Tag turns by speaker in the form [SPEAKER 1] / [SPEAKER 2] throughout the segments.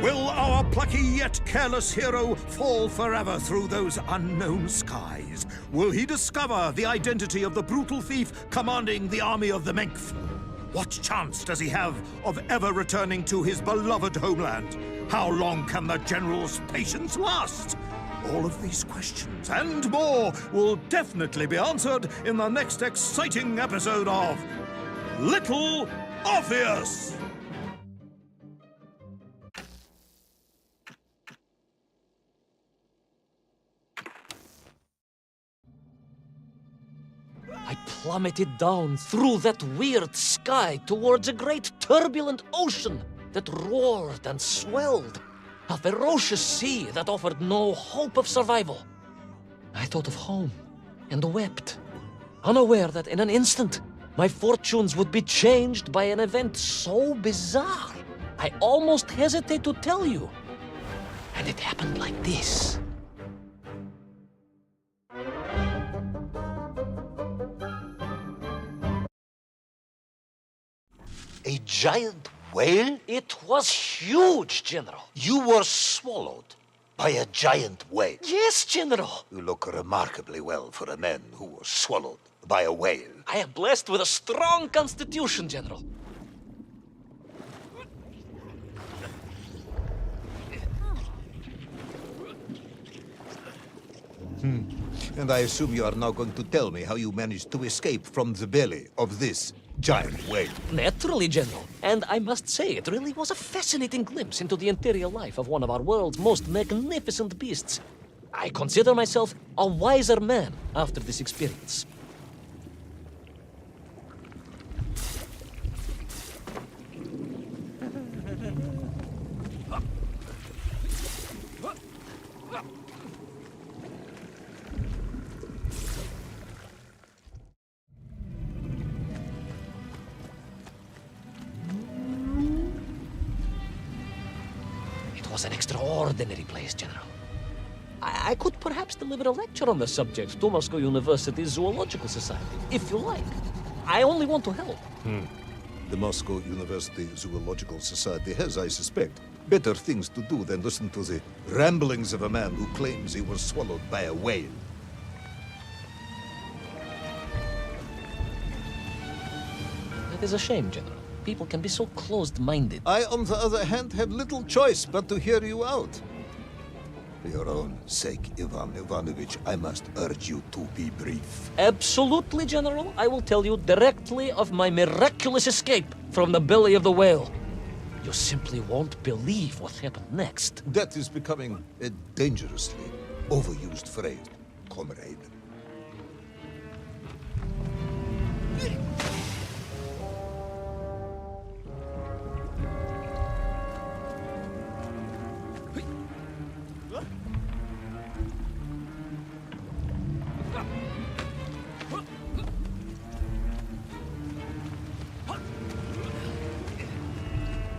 [SPEAKER 1] Will our plucky yet careless hero fall forever through those unknown skies? Will he discover the identity of the brutal thief commanding the army of the Menkth? What chance does he have of ever returning to his beloved homeland? How long can the general's patience last? All of these questions and more will definitely be answered in the next exciting episode of Little Orpheus!
[SPEAKER 2] I plummeted down through that weird sky towards a great turbulent ocean that roared and swelled. A ferocious sea that offered no hope of survival. I thought of home and wept, unaware that in an instant, my fortunes would be changed by an event so bizarre, I almost hesitate to tell you. And it happened like this.
[SPEAKER 3] A giant whale?
[SPEAKER 2] It was huge, General.
[SPEAKER 3] You were swallowed by a giant whale.
[SPEAKER 2] Yes, General.
[SPEAKER 3] You look remarkably well for a man who was swallowed by a whale.
[SPEAKER 2] I am blessed with a strong constitution, General.
[SPEAKER 4] And I assume you are now going to tell me how you managed to escape from the belly of this giant whale.
[SPEAKER 2] Naturally, General. And I must say, it really was a fascinating glimpse into the interior life of one of our world's most magnificent beasts. I consider myself a wiser man after this experience. It was an extraordinary place, General. I could perhaps deliver a lecture on the subject to Moscow University's Zoological Society, if you like. I only want to help.
[SPEAKER 4] The Moscow University Zoological Society has, I suspect, better things to do than listen to the ramblings of a man who claims he was swallowed by a whale.
[SPEAKER 2] That is a shame, General. People can be so closed-minded.
[SPEAKER 4] I, on the other hand, have little choice but to hear you out. For your own sake, Ivan Ivanovich, I must urge you to be brief.
[SPEAKER 2] Absolutely, General. I will tell you directly of my miraculous escape from the belly of the whale. You simply won't believe what happened next.
[SPEAKER 4] That is becoming a dangerously overused phrase, comrade.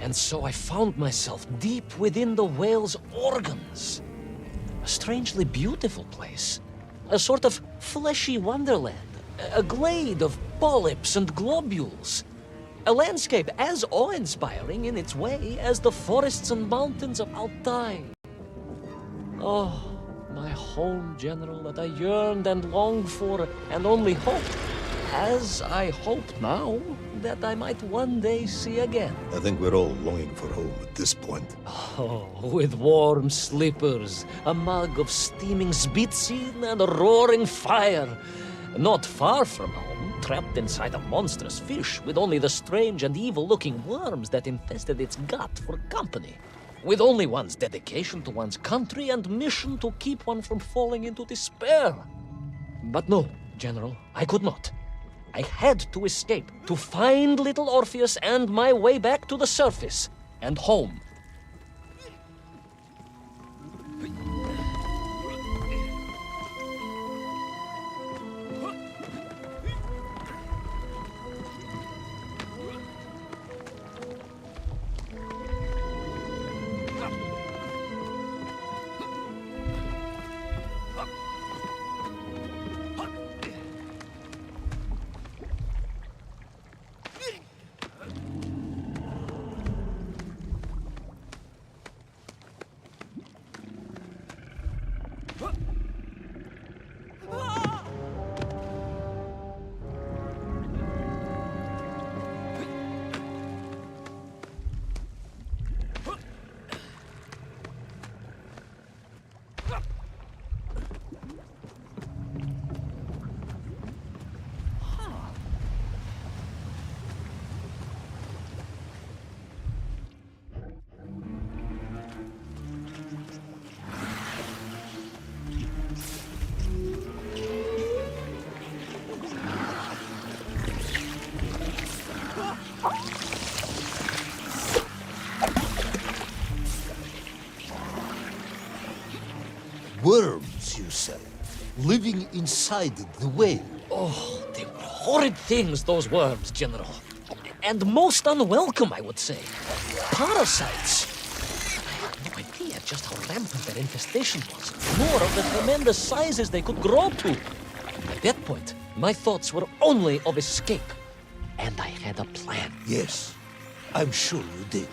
[SPEAKER 2] And so I found myself deep within the whale's organs. A strangely beautiful place. A sort of fleshy wonderland. A glade of polyps and globules. A landscape as awe-inspiring in its way as the forests and mountains of Altai. Oh, my home, General, that I yearned and longed for and only hoped, as I hope now, that I might one day see again.
[SPEAKER 4] I think we're all longing for home at this point.
[SPEAKER 2] Oh, with warm slippers, a mug of steaming Sbitzin, and a roaring fire. Not far from home, trapped inside a monstrous fish with only the strange and evil-looking worms that infested its gut for company. With only one's dedication to one's country and mission to keep one from falling into despair. But no, General, I could not. I had to escape, to find little Orpheus and my way back to the surface and home.
[SPEAKER 4] yourself, living inside the whale.
[SPEAKER 2] Oh, they were horrid things, those worms, General. And most unwelcome, I would say. Parasites. I had no idea just how rampant their infestation was, nor of the tremendous sizes they could grow to. At that point, my thoughts were only of escape. And I had a plan.
[SPEAKER 4] Yes, I'm sure you did.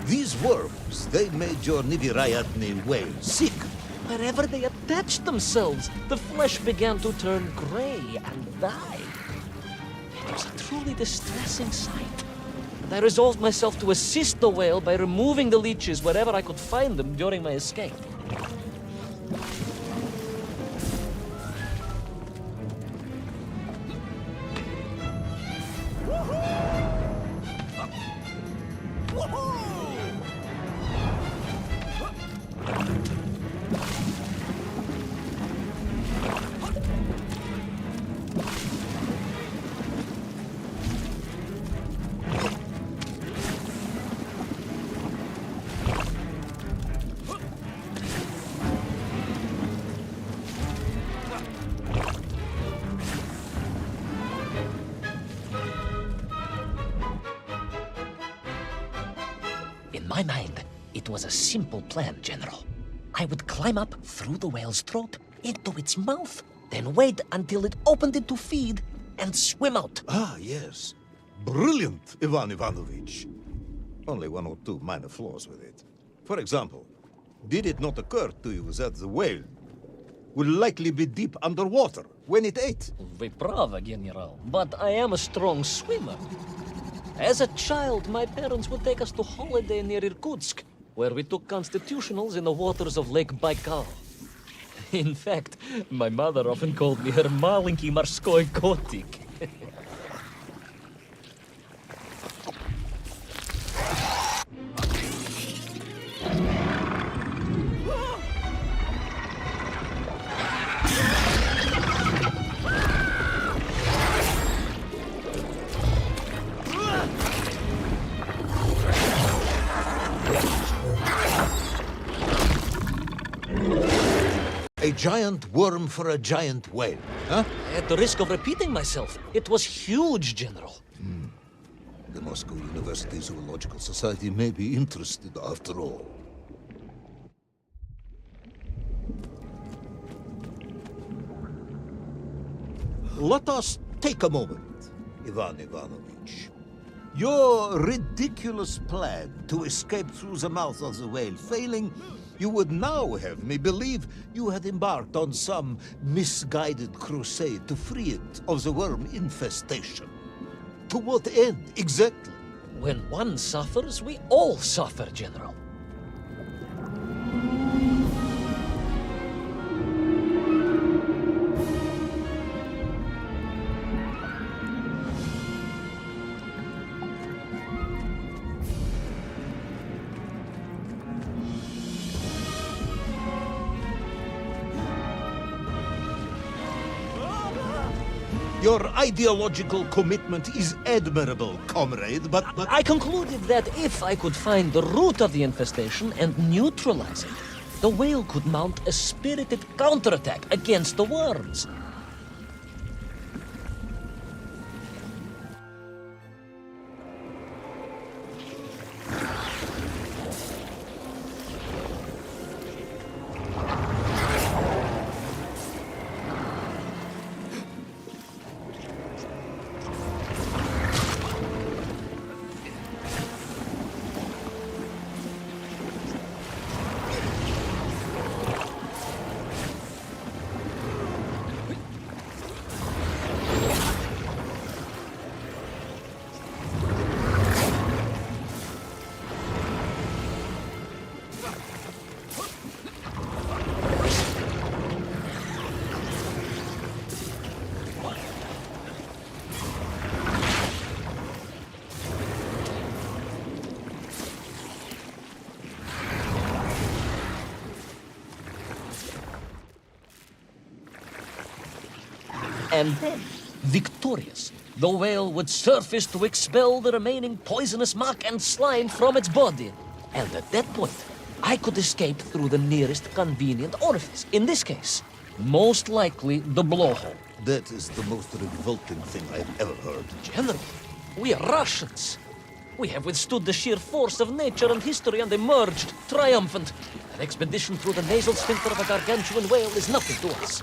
[SPEAKER 4] These worms, they made your Nivirayatni whale sick.
[SPEAKER 2] Wherever they attached themselves, the flesh began to turn gray and die. It was a truly distressing sight. And I resolved myself to assist the whale by removing the leeches wherever I could find them during my escape. In my mind, it was a simple plan, General. I would climb up through the whale's throat into its mouth, then wait until it opened it to feed and swim out.
[SPEAKER 4] Ah, yes. Brilliant, Ivan Ivanovich. Only one or two minor flaws with it. For example, did it not occur to you that the whale will likely be deep underwater when it ate?
[SPEAKER 2] Вы правы, General, but I am a strong swimmer. As a child, my parents would take us to holiday near Irkutsk, where we took constitutionals in the waters of Lake Baikal. In fact, my mother often called me her маленький морской котик.
[SPEAKER 4] A giant worm for a giant whale, huh?
[SPEAKER 2] At the risk of repeating myself, it was huge, General.
[SPEAKER 4] The Moscow University Zoological Society may be interested after all. Let us take a moment, Ivan Ivanovich. Your ridiculous plan to escape through the mouth of the whale failing, you would now have me believe you had embarked on some misguided crusade to free it of the worm infestation. To what end, exactly?
[SPEAKER 2] When one suffers, we all suffer, General.
[SPEAKER 4] Your ideological commitment is admirable, comrade, but...
[SPEAKER 2] I concluded that if I could find the root of the infestation and neutralize it, the whale could mount a spirited counterattack against the worms. And then, victorious, the whale would surface to expel the remaining poisonous muck and slime from its body. And at that point, I could escape through the nearest convenient orifice. In this case, most likely the blowhole.
[SPEAKER 4] That is the most revolting thing I've ever heard.
[SPEAKER 2] General, we are Russians. We have withstood the sheer force of nature and history and emerged triumphant. An expedition through the nasal sphincter of a gargantuan whale is nothing to us.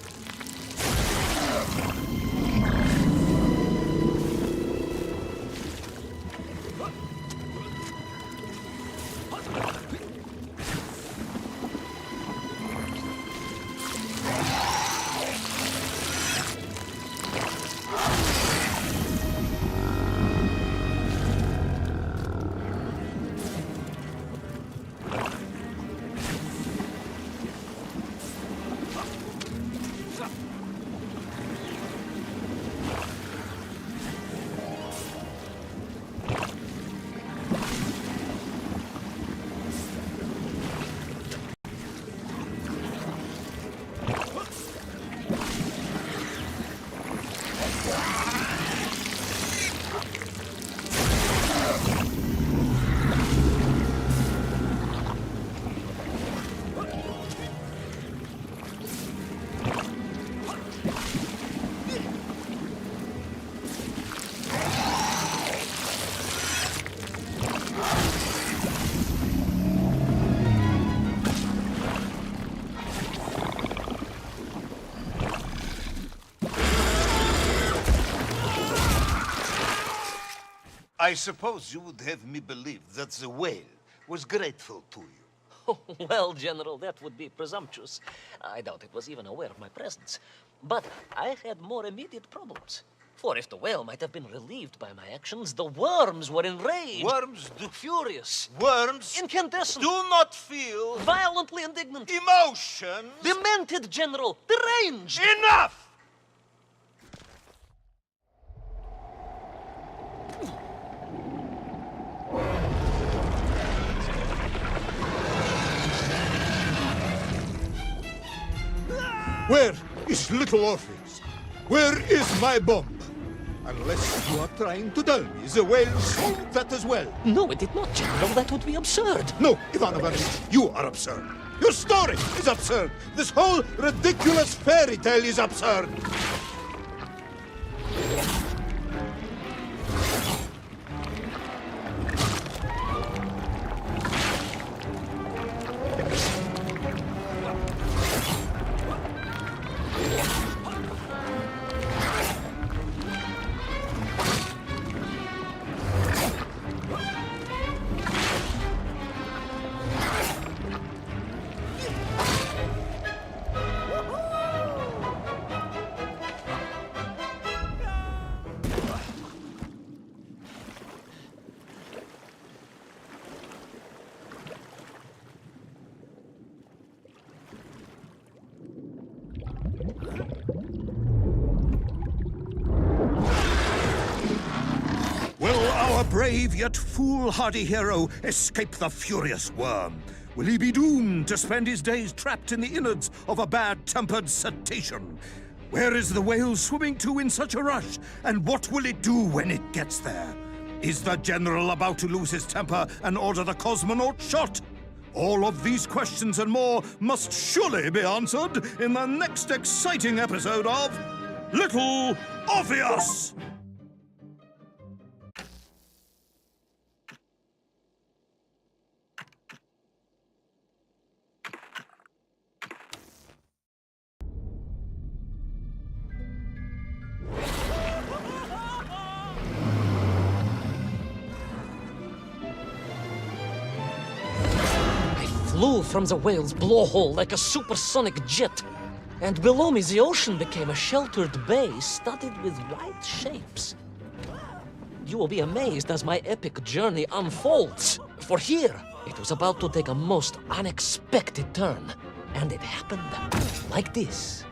[SPEAKER 4] I suppose you would have me believe that the whale was grateful to you.
[SPEAKER 2] Well, General, that would be presumptuous. I doubt it was even aware of my presence. But I had more immediate problems. For if the whale might have been relieved by my actions, the worms were enraged.
[SPEAKER 4] Worms
[SPEAKER 2] Furious.
[SPEAKER 4] Worms
[SPEAKER 2] Incandescent.
[SPEAKER 4] do not feel
[SPEAKER 2] Violently indignant.
[SPEAKER 4] emotions.
[SPEAKER 2] Demented, General. Deranged.
[SPEAKER 4] Enough! Where is little Orpheus? Where is my bomb? Unless you are trying to tell me the whale solved that as well.
[SPEAKER 2] No, it did not, General. That would be absurd.
[SPEAKER 4] No, Ivan Ivanovich, you are absurd. Your story is absurd. This whole ridiculous fairy tale is absurd.
[SPEAKER 1] our brave yet foolhardy hero escape the furious worm? Will he be doomed to spend his days trapped in the innards of a bad-tempered cetacean? Where is the whale swimming to in such a rush? And what will it do when it gets there? Is the general about to lose his temper and order the cosmonaut shot? All of these questions and more must surely be answered in the next exciting episode of Little Orpheus!
[SPEAKER 2] Flew from the whale's blowhole like a supersonic jet, and below me the ocean became a sheltered bay studded with white shapes. You will be amazed as my epic journey unfolds, for here it was about to take a most unexpected turn, and it happened like this.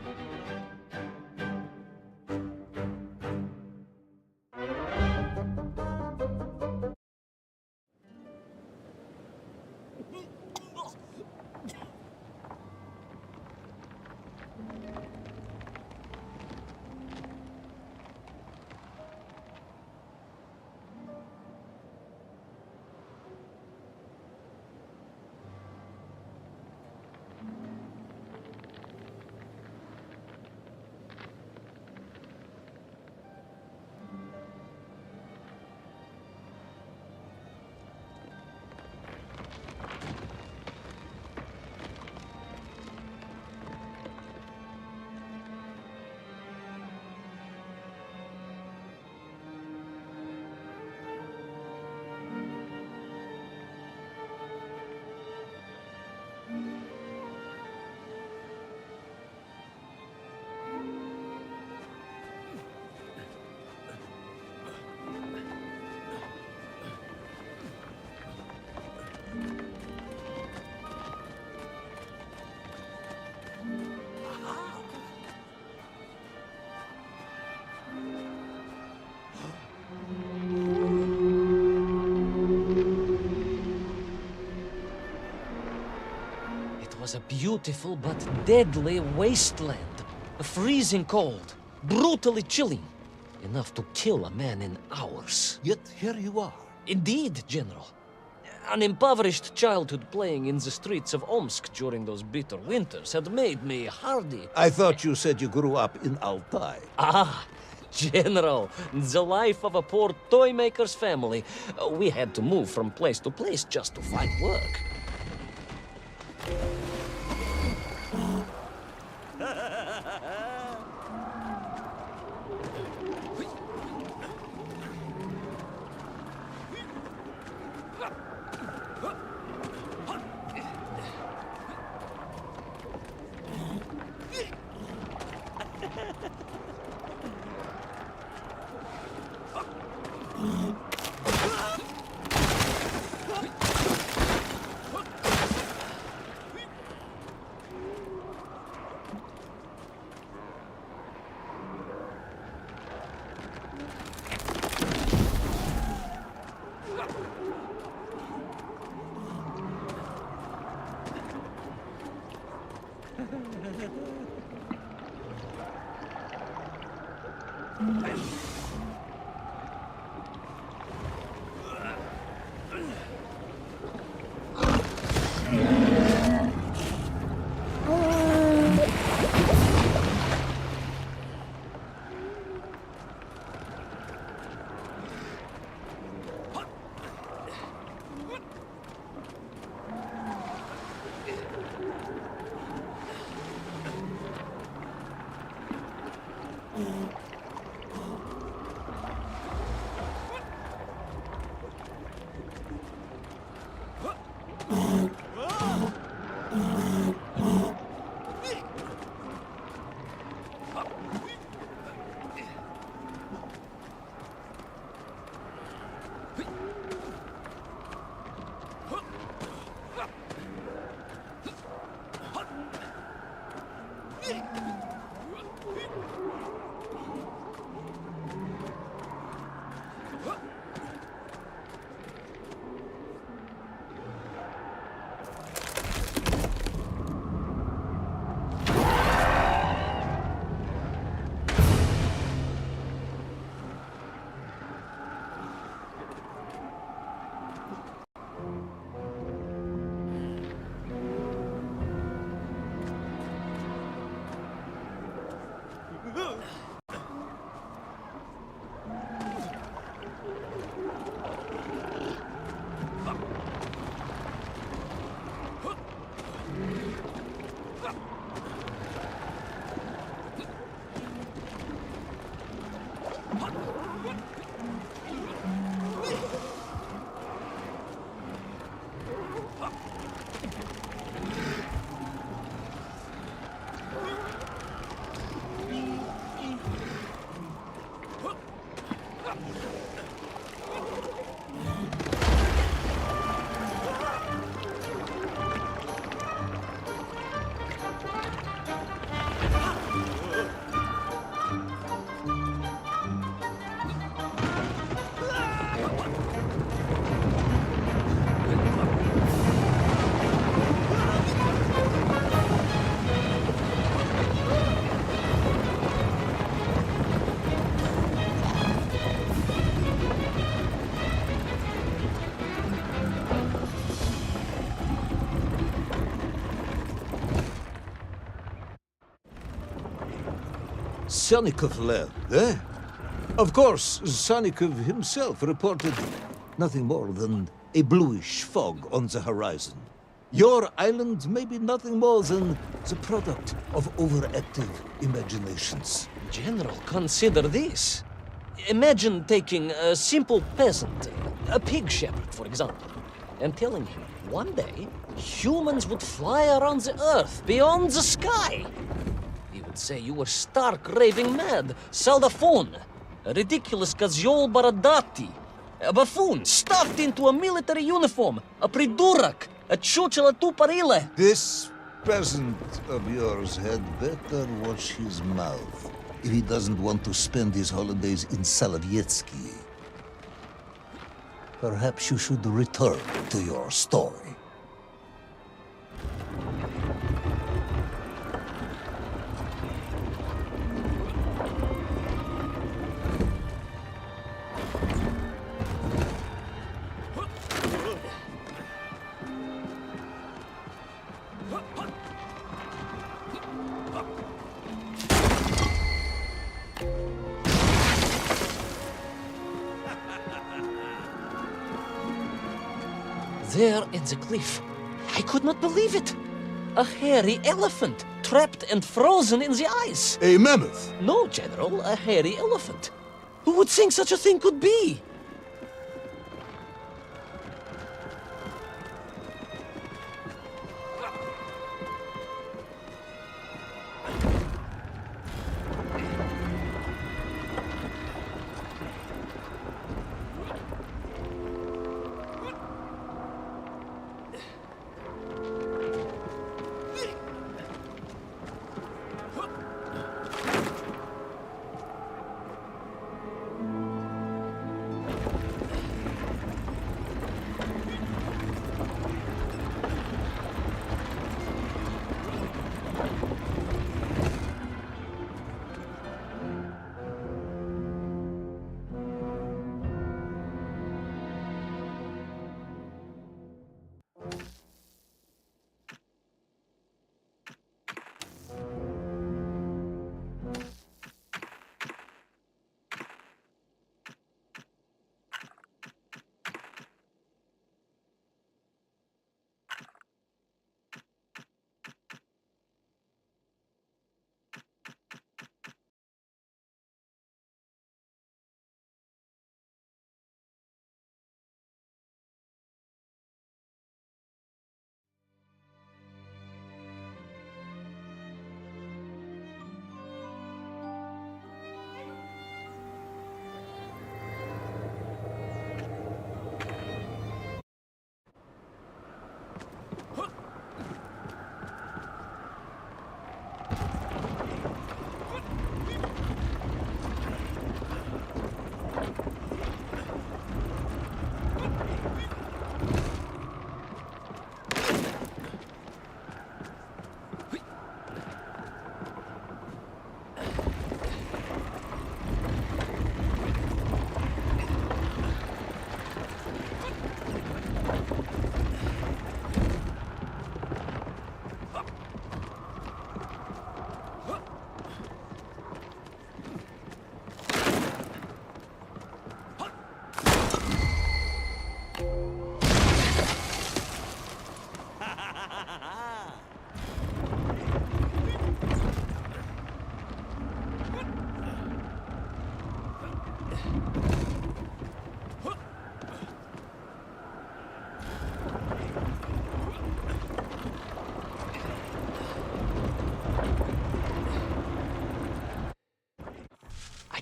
[SPEAKER 2] It was a beautiful but deadly wasteland. Freezing cold, brutally chilling, enough to kill a man in hours.
[SPEAKER 3] Yet here you are.
[SPEAKER 2] Indeed, General. An impoverished childhood playing in the streets of Omsk during those bitter winters had made me hardy.
[SPEAKER 3] I thought you said you grew up in Altai.
[SPEAKER 2] Ah, General, the life of a poor toy maker's family. We had to move from place to place just to find work.
[SPEAKER 4] Sanikov land, eh? Of course, Sanikov himself reported nothing more than a bluish fog on the horizon. Your island may be nothing more than the product of overactive imaginations.
[SPEAKER 2] General, consider this. Imagine taking a simple peasant, a pig shepherd, for example, and telling him one day humans would fly around the earth beyond the sky. He would say you were stark raving mad, Saldafon, a ridiculous Kazyol Baradati, a buffoon stuffed into a military uniform, a pridurak, a chuchela tuparile.
[SPEAKER 4] This peasant of yours had better watch his mouth if he doesn't want to spend his holidays in Solovetsky. Perhaps you should return to your story.
[SPEAKER 2] There in the cliff, I could not believe it. A hairy elephant, trapped and frozen in the ice.
[SPEAKER 4] A mammoth?
[SPEAKER 2] No, General, a hairy elephant. Who would think such a thing could be?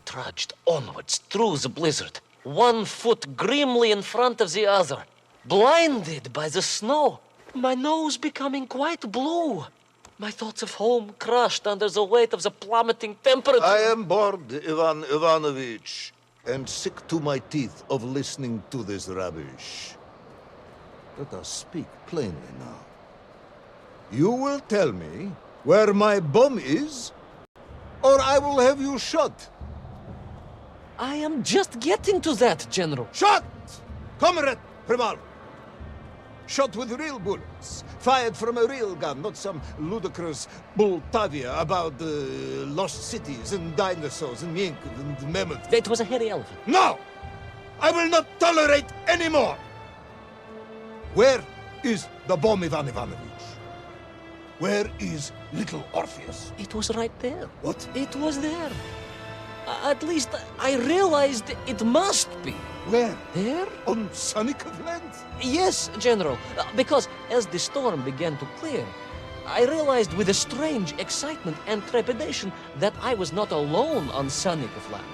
[SPEAKER 2] Trudged onwards through the blizzard, one foot grimly in front of the other, blinded by the snow, my nose becoming quite blue, my thoughts of home crushed under the weight of the plummeting temperature.
[SPEAKER 4] I am bored, Ivan Ivanovich, and sick to my teeth of listening to this rubbish. Let us speak plainly now. You will tell me where my bomb is, or I will have you shot.
[SPEAKER 2] I am just getting to that, General.
[SPEAKER 4] Shot! Comrade Primal! shot with real bullets, fired from a real gun, not some ludicrous Bultavia about lost cities and dinosaurs and mink and mammoth.
[SPEAKER 2] It was a hairy elephant.
[SPEAKER 4] No! I will not tolerate any more! Where is the bomb, Ivan Ivanovich? Where is little Orpheus?
[SPEAKER 2] It was right there.
[SPEAKER 4] What?
[SPEAKER 2] It was there. At least I realized it must be.
[SPEAKER 4] Where?
[SPEAKER 2] There?
[SPEAKER 4] On Sonikov land?
[SPEAKER 2] Yes, General. Because as the storm began to clear, I realized with a strange excitement and trepidation that I was not alone on Sonikov land.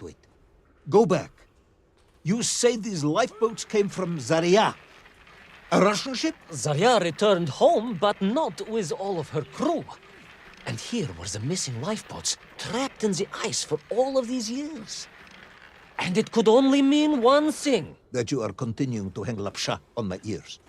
[SPEAKER 4] Wait. Go back. You say these lifeboats came from Zarya? A Russian ship?
[SPEAKER 2] Zarya returned home, but not with all of her crew. And here were the missing lifeboats, trapped in the ice for all of these years. And it could only mean one thing.
[SPEAKER 4] That you are continuing to hang lapsha on my ears.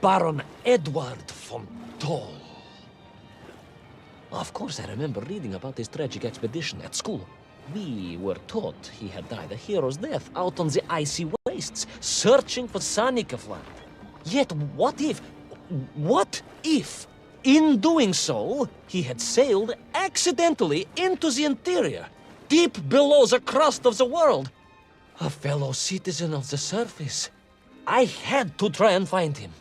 [SPEAKER 2] Baron Edward von Toll. Of course, I remember reading about his tragic expedition at school. We were taught he had died a hero's death out on the icy wastes, searching for Sonikov land. Yet what if, in doing so, he had sailed accidentally into the interior, deep below the crust of the world? A fellow citizen of the surface. I had to try and find him.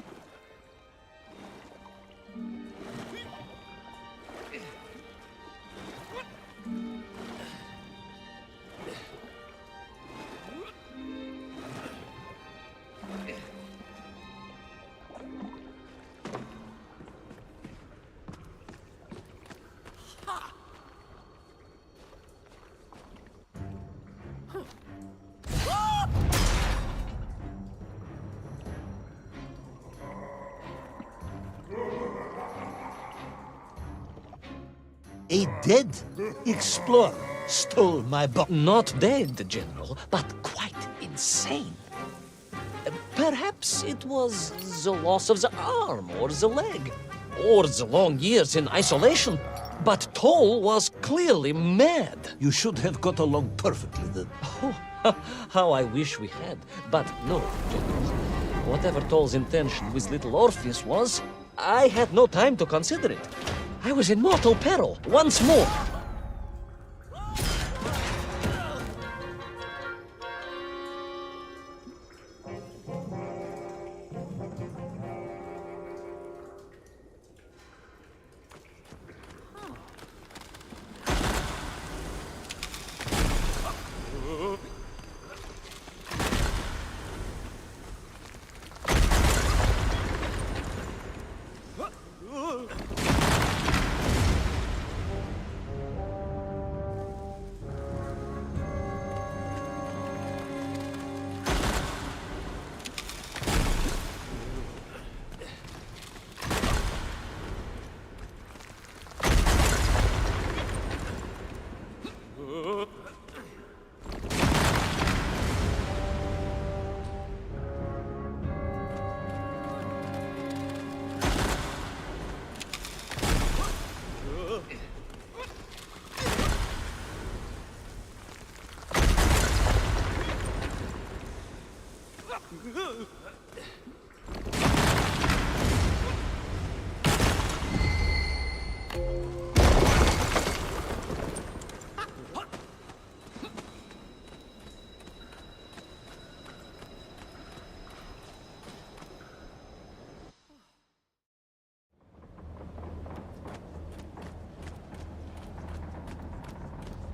[SPEAKER 4] A dead explorer stole my bomb.
[SPEAKER 2] Not dead, General, but quite insane. Perhaps it was the loss of the arm or the leg, or the long years in isolation. But Toll was clearly mad.
[SPEAKER 4] You should have got along perfectly then.
[SPEAKER 2] Oh, how I wish we had. But no, General. Whatever Toll's intention with little Orpheus was, I had no time to consider it. I was in mortal peril once more.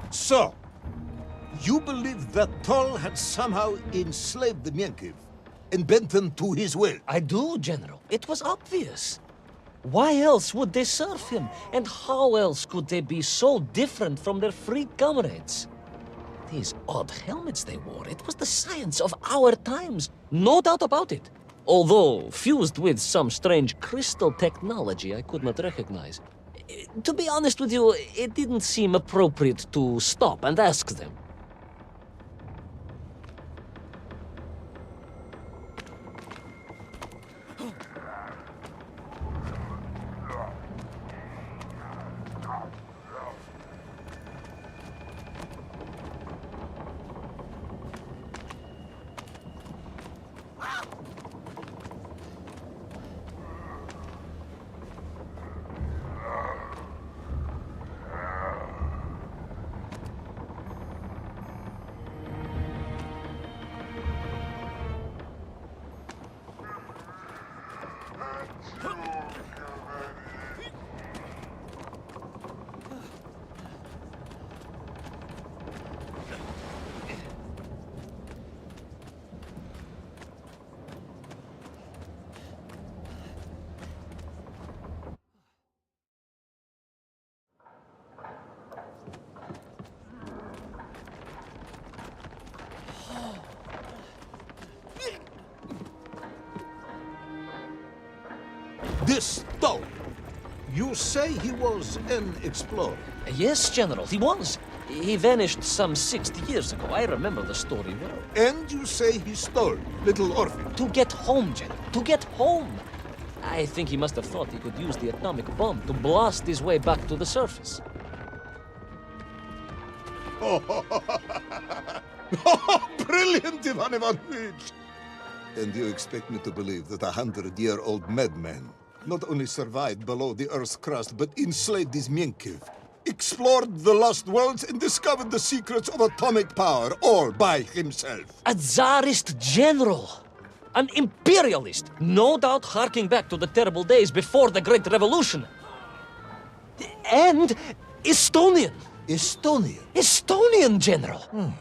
[SPEAKER 4] So, you believe that Tol had somehow enslaved the Menkiv and bent them to his will?
[SPEAKER 2] I do, General. It was obvious. Why else would they serve him? And how else could they be so different from their free comrades? These odd helmets they wore, it was the science of our times. No doubt about it. Although fused with some strange crystal technology I could not recognize. To be honest with you, it didn't seem appropriate to stop and ask them.
[SPEAKER 4] This Tol, you say he was an explorer?
[SPEAKER 2] Yes, General, he was. He vanished some 60 years ago. I remember the story well.
[SPEAKER 4] And you say he stole little Orpheus?
[SPEAKER 2] To get home, General. To get home. I think he must have thought he could use the atomic bomb to blast his way back to the surface.
[SPEAKER 4] Brilliant, Ivan Ivanovich! And you expect me to believe that 100-year-old madman not only survived below the Earth's crust, but enslaved his Menkiv, explored the lost worlds, and discovered the secrets of atomic power, all by himself?
[SPEAKER 2] A Tsarist general! An imperialist! No doubt harking back to the terrible days before the Great Revolution. And Estonian!
[SPEAKER 4] Estonian?
[SPEAKER 2] Estonian, General!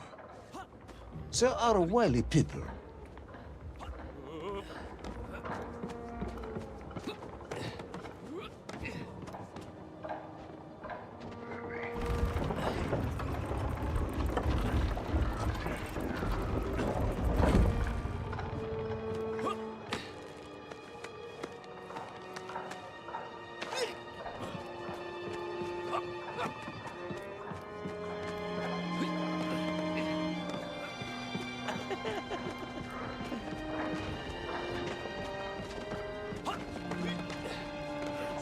[SPEAKER 4] They are wily people.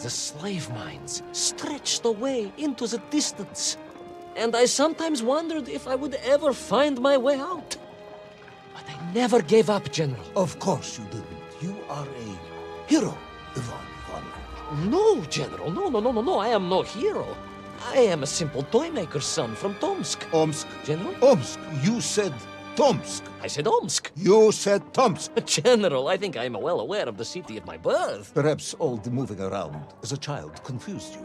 [SPEAKER 2] The slave mines stretched away into the distance, and I sometimes wondered if I would ever find my way out. But I never gave up, General.
[SPEAKER 4] Of course you didn't. You are a hero, Ivan Ivanovich.
[SPEAKER 2] No, General, no, I am no hero. I am a simple toymaker's son from Tomsk.
[SPEAKER 4] Omsk.
[SPEAKER 2] General?
[SPEAKER 4] Omsk. You said Tomsk.
[SPEAKER 2] I said Omsk.
[SPEAKER 4] You said Tomsk.
[SPEAKER 2] General, I think I am well aware of the city of my birth.
[SPEAKER 4] Perhaps all the moving around as a child confused you.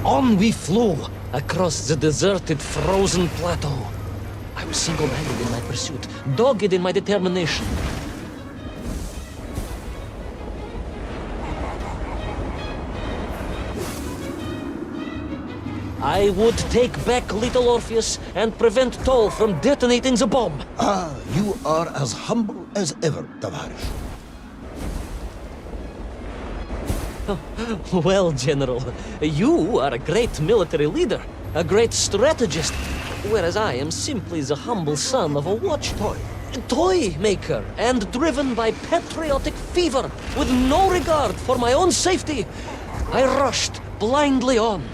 [SPEAKER 2] On we flew, across the deserted, frozen plateau. I was single-minded in my pursuit, dogged in my determination. I would take back little Orpheus and prevent Toll from detonating the bomb.
[SPEAKER 4] Ah, you are as humble as ever, Tavarish.
[SPEAKER 2] Well, General, you are a great military leader, a great strategist, whereas I am simply the humble son of a watch toy maker, and driven by patriotic fever, with no regard for my own safety. I rushed blindly on.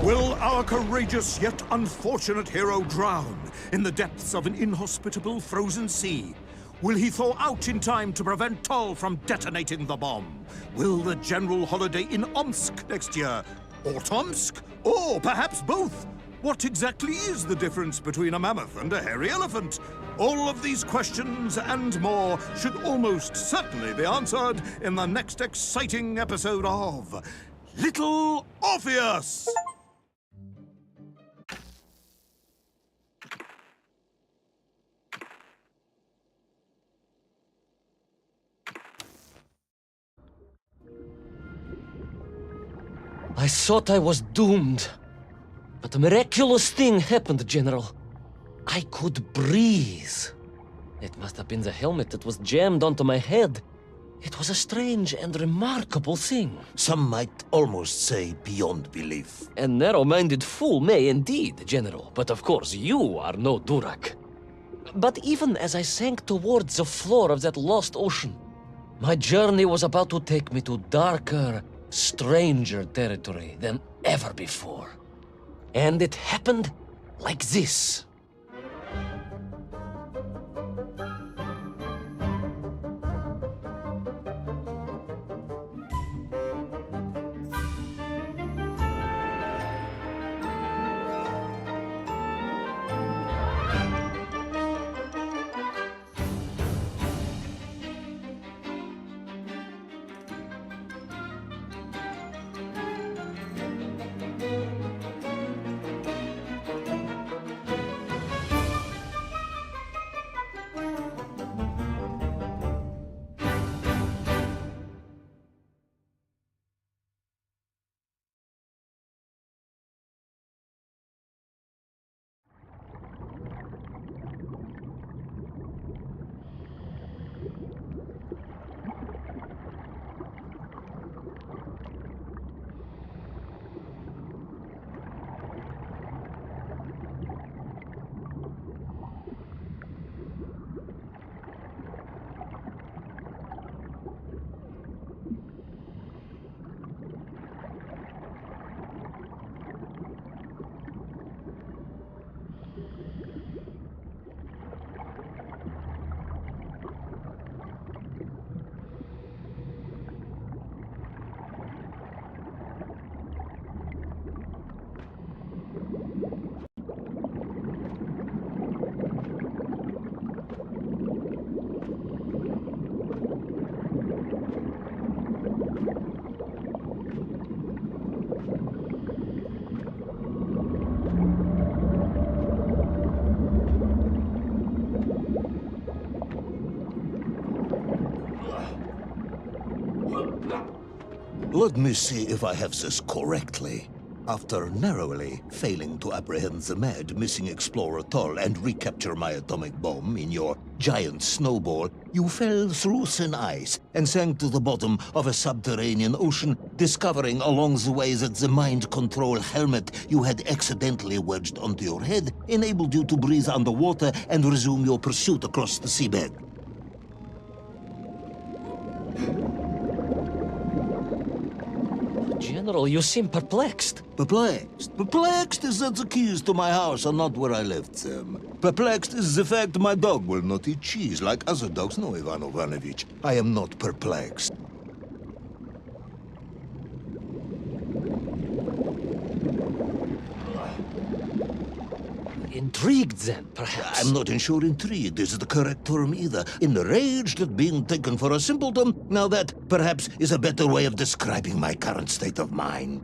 [SPEAKER 1] Will our courageous yet unfortunate hero drown in the depths of an inhospitable frozen sea? Will he thaw out in time to prevent Toll from detonating the bomb? Will the general holiday in Omsk next year? Or Tomsk? Or perhaps both? What exactly is the difference between a mammoth and a hairy elephant? All of these questions and more should almost certainly be answered in the next exciting episode of Little Orpheus!
[SPEAKER 2] I thought I was doomed. But a miraculous thing happened, General. I could breathe. It must have been the helmet that was jammed onto my head. It was a strange and remarkable thing.
[SPEAKER 3] Some might almost say beyond belief.
[SPEAKER 2] A narrow-minded fool may indeed, General, but of course you are no Durak. But even as I sank towards the floor of that lost ocean, my journey was about to take me to darker, stranger territory than ever before. And it happened like this.
[SPEAKER 3] Let me see if I have this correctly. After narrowly failing to apprehend the mad missing explorer Toll and recapture my atomic bomb in your giant snowball, you fell through thin ice and sank to the bottom of a subterranean ocean, discovering along the way that the mind control helmet you had accidentally wedged onto your head enabled you to breathe underwater and resume your pursuit across the seabed.
[SPEAKER 2] General, you seem perplexed.
[SPEAKER 3] Perplexed? Perplexed is that the keys to my house are not where I left them. Perplexed is the fact my dog will not eat cheese like other dogs. No, Ivan Ivanovich, I am not perplexed.
[SPEAKER 2] Intrigued, then, perhaps?
[SPEAKER 3] I'm not sure intrigued is the correct term either. Enraged at being taken for a simpleton? Now that, perhaps, is a better way of describing my current state of mind.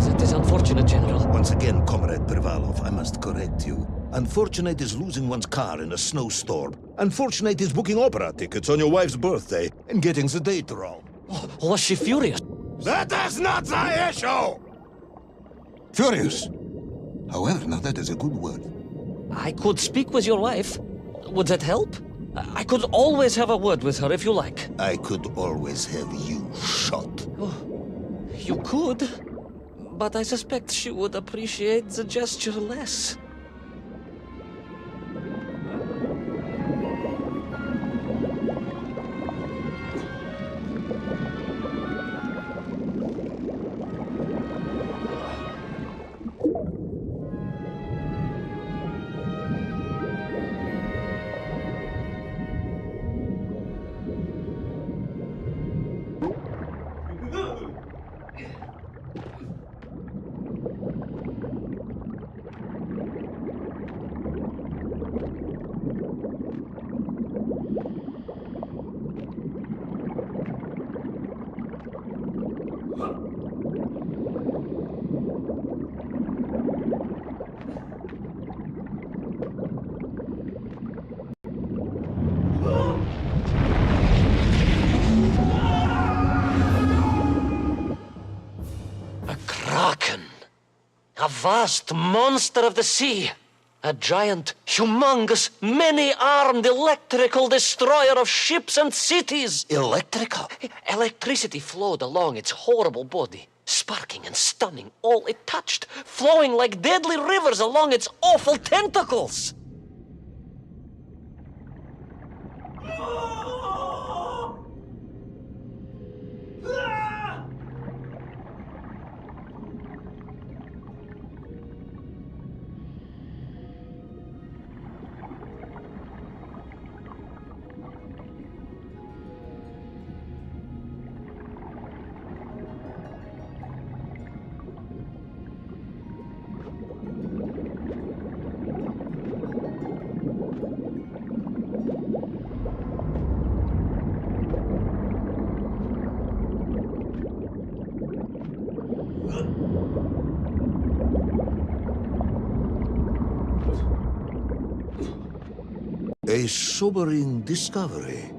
[SPEAKER 2] That is unfortunate, General.
[SPEAKER 3] Once again, Comrade Privalov, I must correct you. Unfortunate is losing one's car in a snowstorm. Unfortunate is booking opera tickets on your wife's birthday and getting the date wrong.
[SPEAKER 2] Oh, was she furious?
[SPEAKER 3] That is not the issue! Furious. However, now that is a good word.
[SPEAKER 2] I could speak with your wife. Would that help? I could always have a word with her if you like.
[SPEAKER 3] I could always have you shot.
[SPEAKER 2] You could, but I suspect she would appreciate the gesture less. A vast monster of the sea. A giant, humongous, many-armed electrical destroyer of ships and cities.
[SPEAKER 3] Electrical?
[SPEAKER 2] Electricity flowed along its horrible body, sparking and stunning all it touched, flowing like deadly rivers along its awful tentacles.
[SPEAKER 3] A sobering discovery.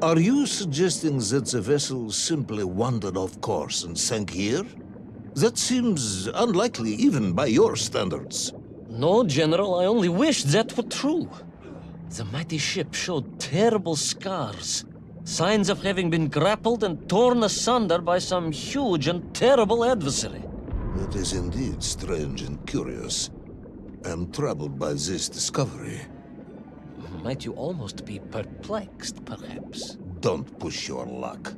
[SPEAKER 3] Are you suggesting that the vessel simply wandered off course and sank here? That seems unlikely even by your standards.
[SPEAKER 2] No, General, I only wish that were true. The mighty ship showed terrible scars, signs of having been grappled and torn asunder by some huge and terrible adversary.
[SPEAKER 3] That is indeed strange and curious. I am troubled by this discovery.
[SPEAKER 2] Might you almost be perplexed, perhaps?
[SPEAKER 3] Don't push your luck.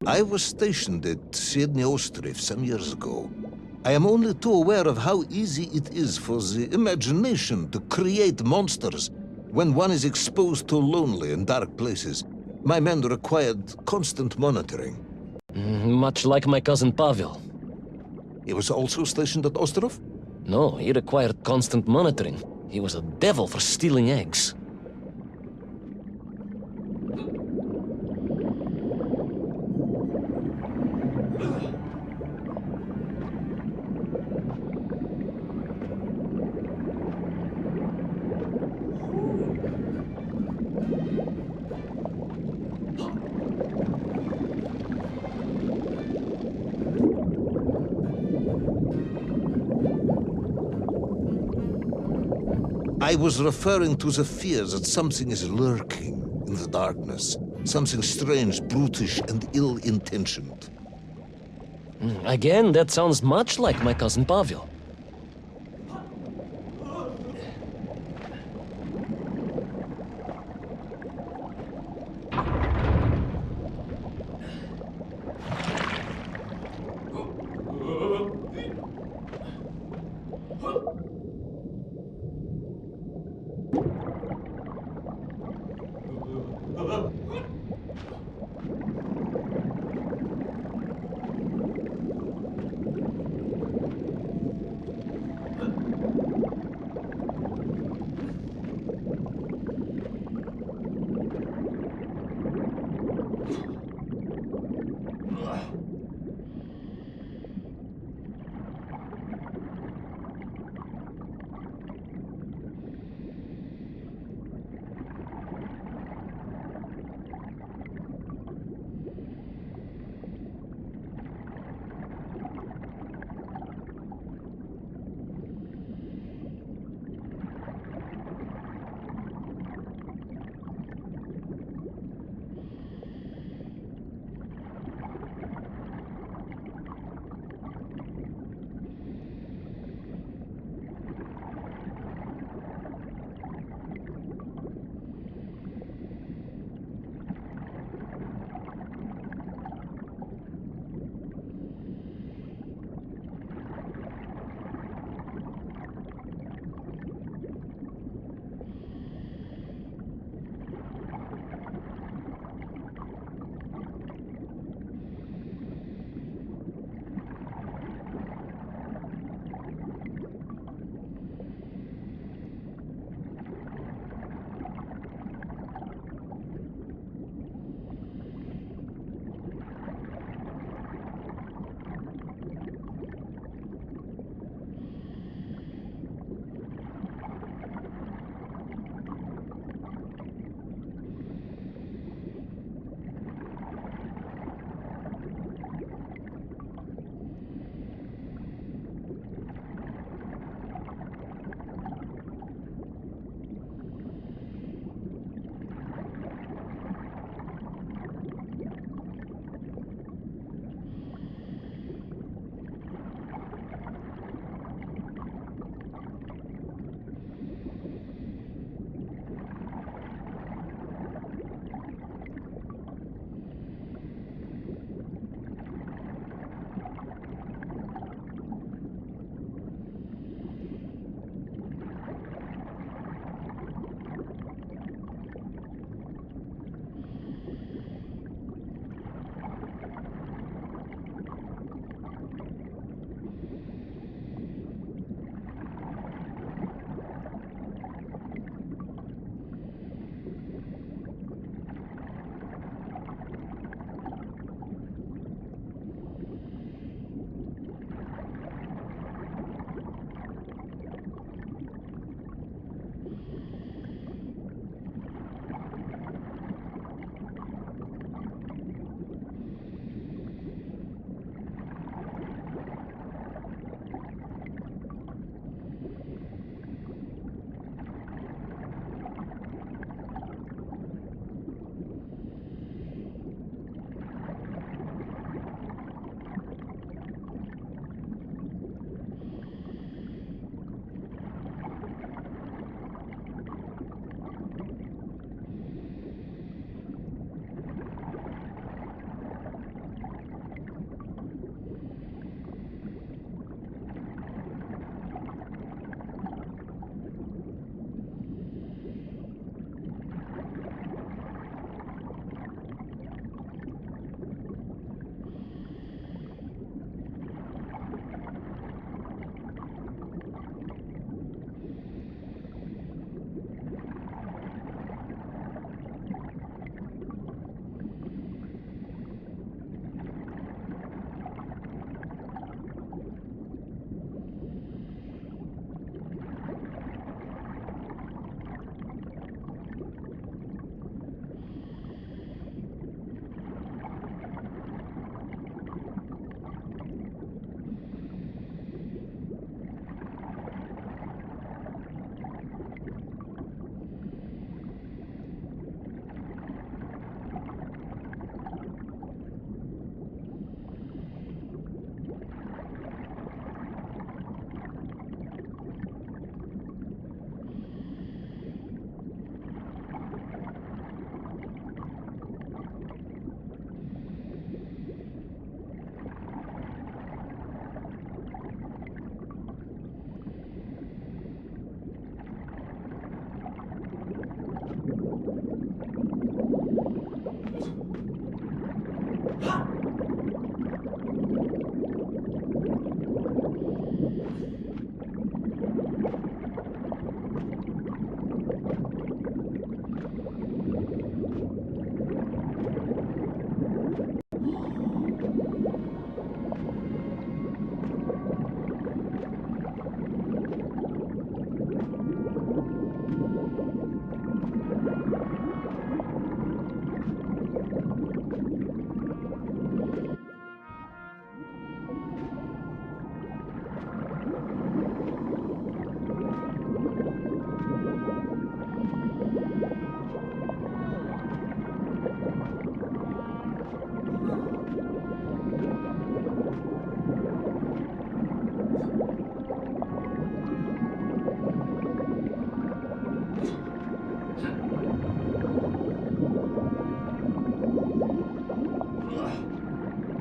[SPEAKER 3] I was stationed at Sydney Ostrif some years ago. I am only too aware of how easy it is for the imagination to create monsters when one is exposed to lonely and dark places. My men required constant monitoring.
[SPEAKER 2] Much like my cousin Pavel.
[SPEAKER 3] He was also stationed at Ostrov?
[SPEAKER 2] No, he required constant monitoring. He was a devil for stealing eggs.
[SPEAKER 3] I was referring to the fear that something is lurking in the darkness. Something strange, brutish, and ill-intentioned.
[SPEAKER 2] Again, that sounds much like my cousin Pavel.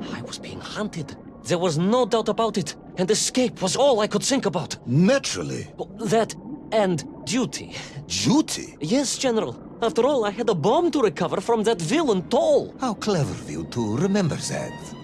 [SPEAKER 2] I was being hunted. There was no doubt about it, and escape was all I could think about.
[SPEAKER 3] Naturally.
[SPEAKER 2] That and duty.
[SPEAKER 3] Duty?
[SPEAKER 2] Yes, General. After all, I had a bomb to recover from that villain Toll.
[SPEAKER 3] How clever of you to remember that.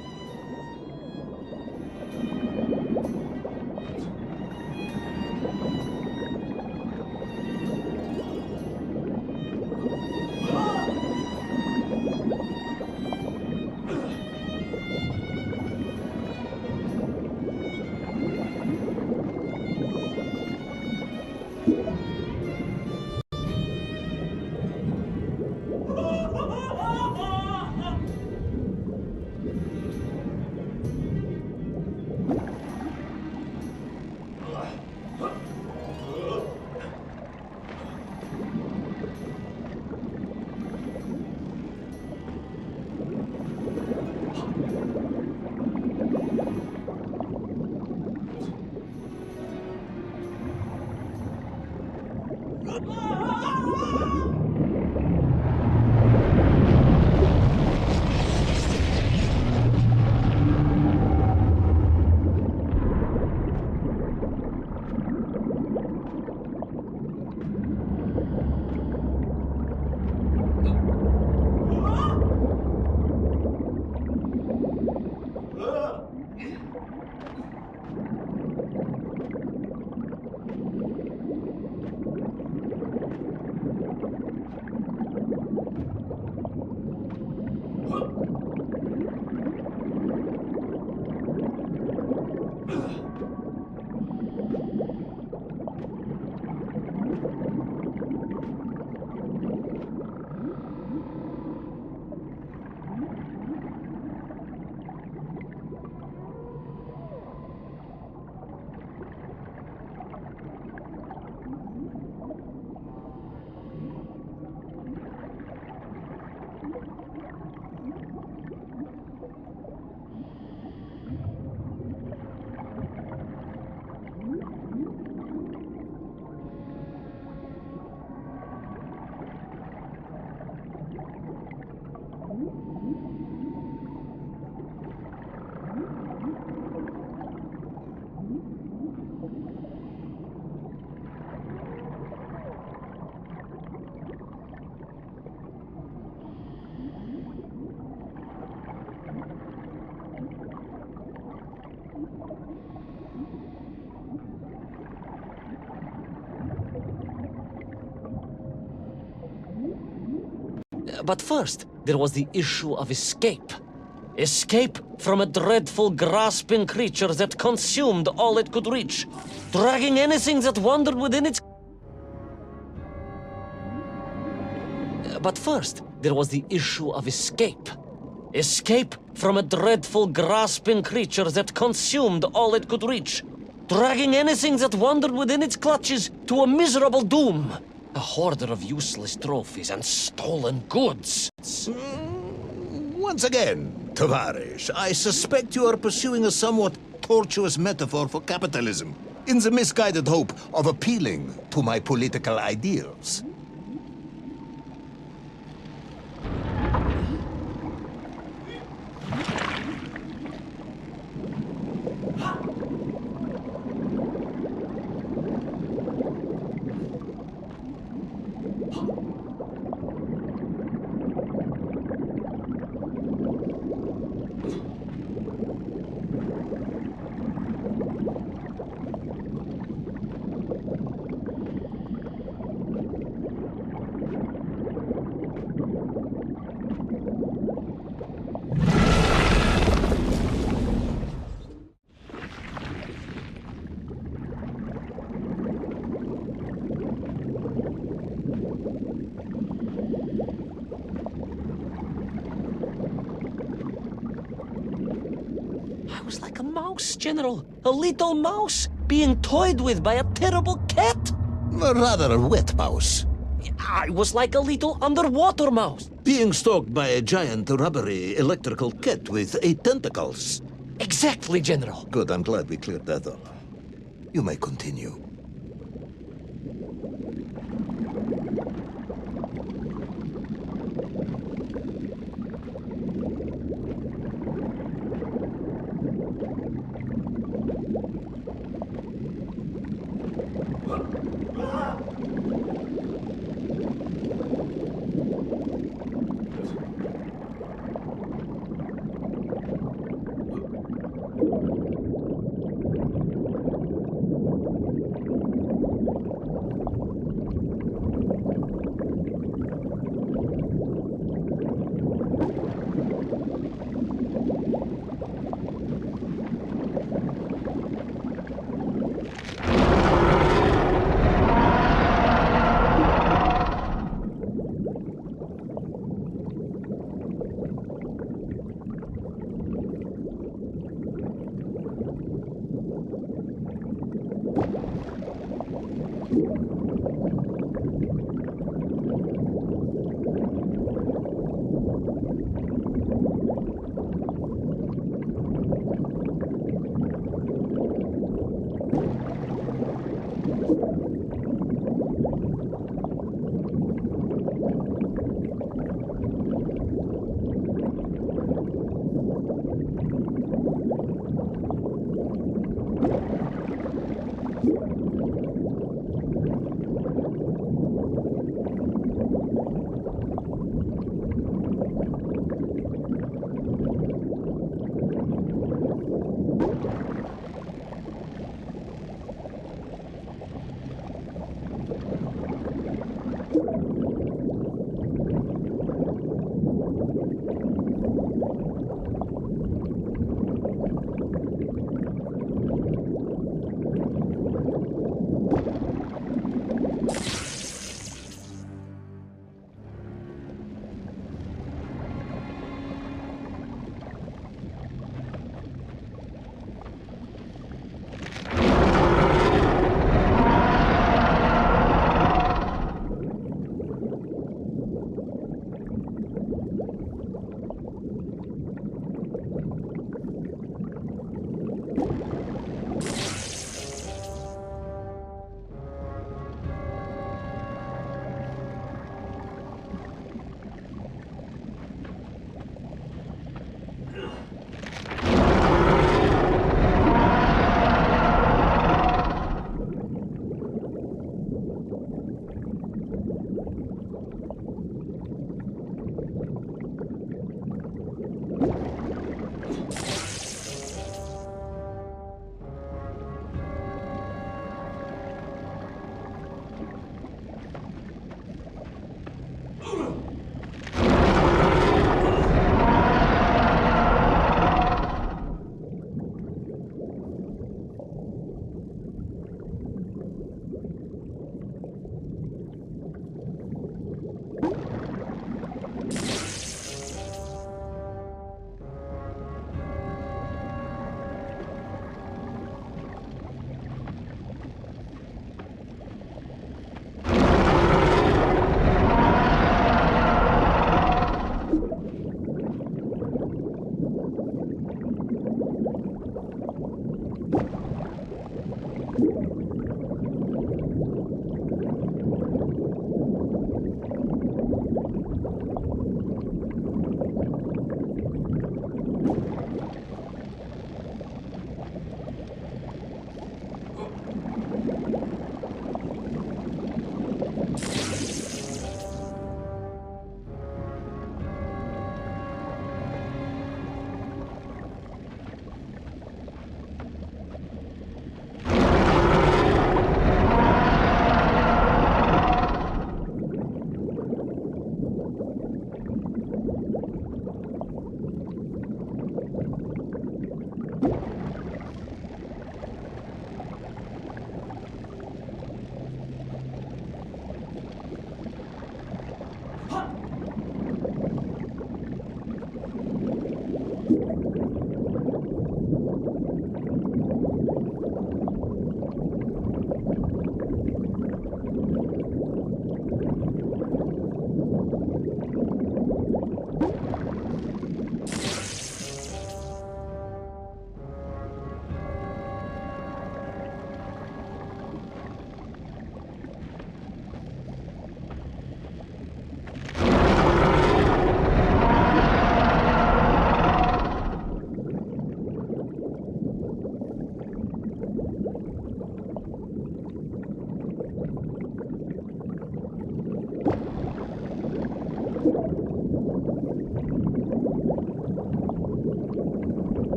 [SPEAKER 2] But first, there was the issue of escape. Escape from a dreadful, grasping creature that consumed all it could reach, dragging anything that wandered within its... But first, there was the issue of escape. Escape from a dreadful, grasping creature that consumed all it could reach, dragging anything that wandered within its clutches to a miserable doom. A hoarder of useless trophies and stolen goods.
[SPEAKER 3] Once again, Tavarish, I suspect you are pursuing a somewhat tortuous metaphor for capitalism, in the misguided hope of appealing to my political ideals.
[SPEAKER 2] was like a mouse, General. A little mouse being toyed with by a terrible cat.
[SPEAKER 3] A rather wet mouse.
[SPEAKER 2] I was like a little underwater mouse.
[SPEAKER 3] Being stalked by a giant rubbery electrical cat with 8 tentacles.
[SPEAKER 2] Exactly, General.
[SPEAKER 3] Good, I'm glad we cleared that up. You may continue.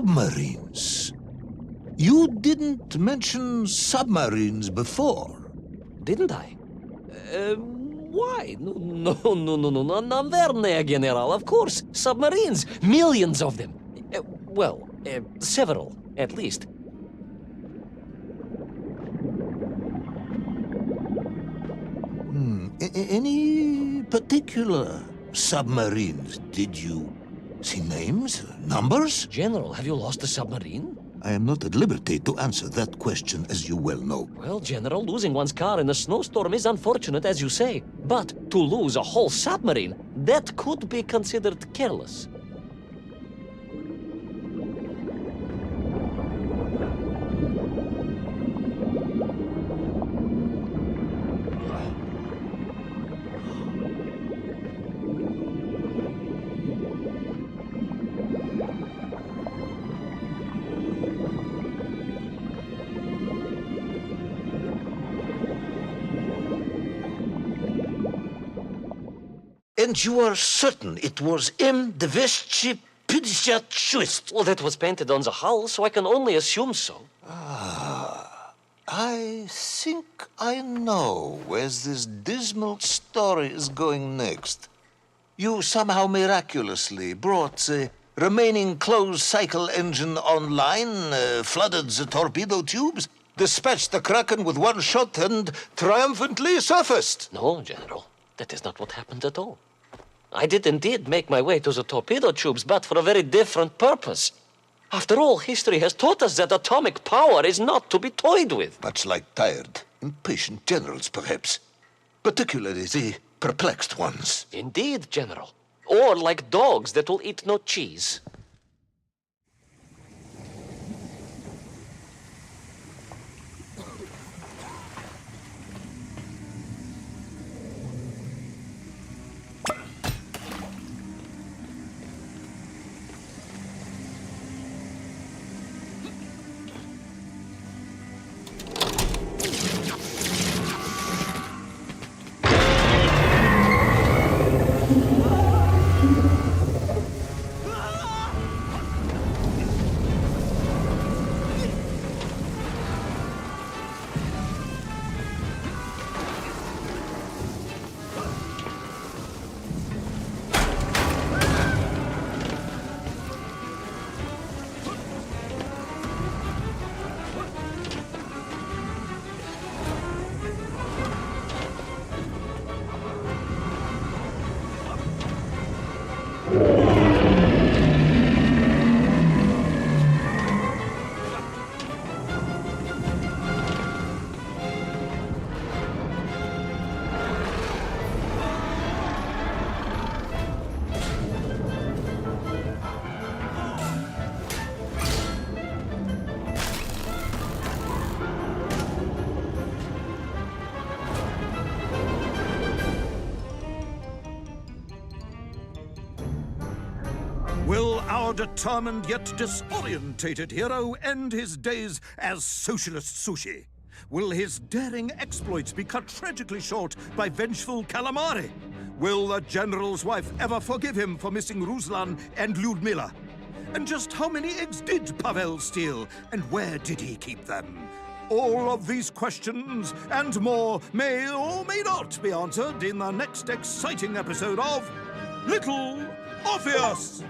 [SPEAKER 3] Submarines. You didn't mention submarines before.
[SPEAKER 2] Didn't I? Why? No, Navernia, General, of course. Submarines. Millions of them. Several, at least.
[SPEAKER 3] Any particular submarines? Did you see names, numbers?
[SPEAKER 2] General, have you lost a submarine?
[SPEAKER 3] I am not at liberty to answer that question, as you well know.
[SPEAKER 2] Well, General, losing one's car in a snowstorm is unfortunate, as you say. But to lose a whole submarine, that could be considered careless.
[SPEAKER 3] And you are certain it was M256?
[SPEAKER 2] Well, that was painted on the hull, so I can only assume so.
[SPEAKER 3] I think I know where this dismal story is going next. You somehow miraculously brought the remaining closed cycle engine online, flooded the torpedo tubes, dispatched the Kraken with one shot, and triumphantly surfaced.
[SPEAKER 2] No, General, that is not what happened at all. I did indeed make my way to the torpedo tubes, but for a very different purpose. After all, history has taught us that atomic power is not to be toyed with.
[SPEAKER 3] Much like tired, impatient generals, perhaps. Particularly the perplexed ones.
[SPEAKER 2] Indeed, General. Or like dogs that will eat no cheese.
[SPEAKER 1] Will our determined yet disorientated hero end his days as socialist sushi? Will his daring exploits be cut tragically short by vengeful calamari? Will the general's wife ever forgive him for missing Ruslan and Lyudmila? And just how many eggs did Pavel steal, and where did he keep them? All of these questions and more may or may not be answered in the next exciting episode of Little Orpheus!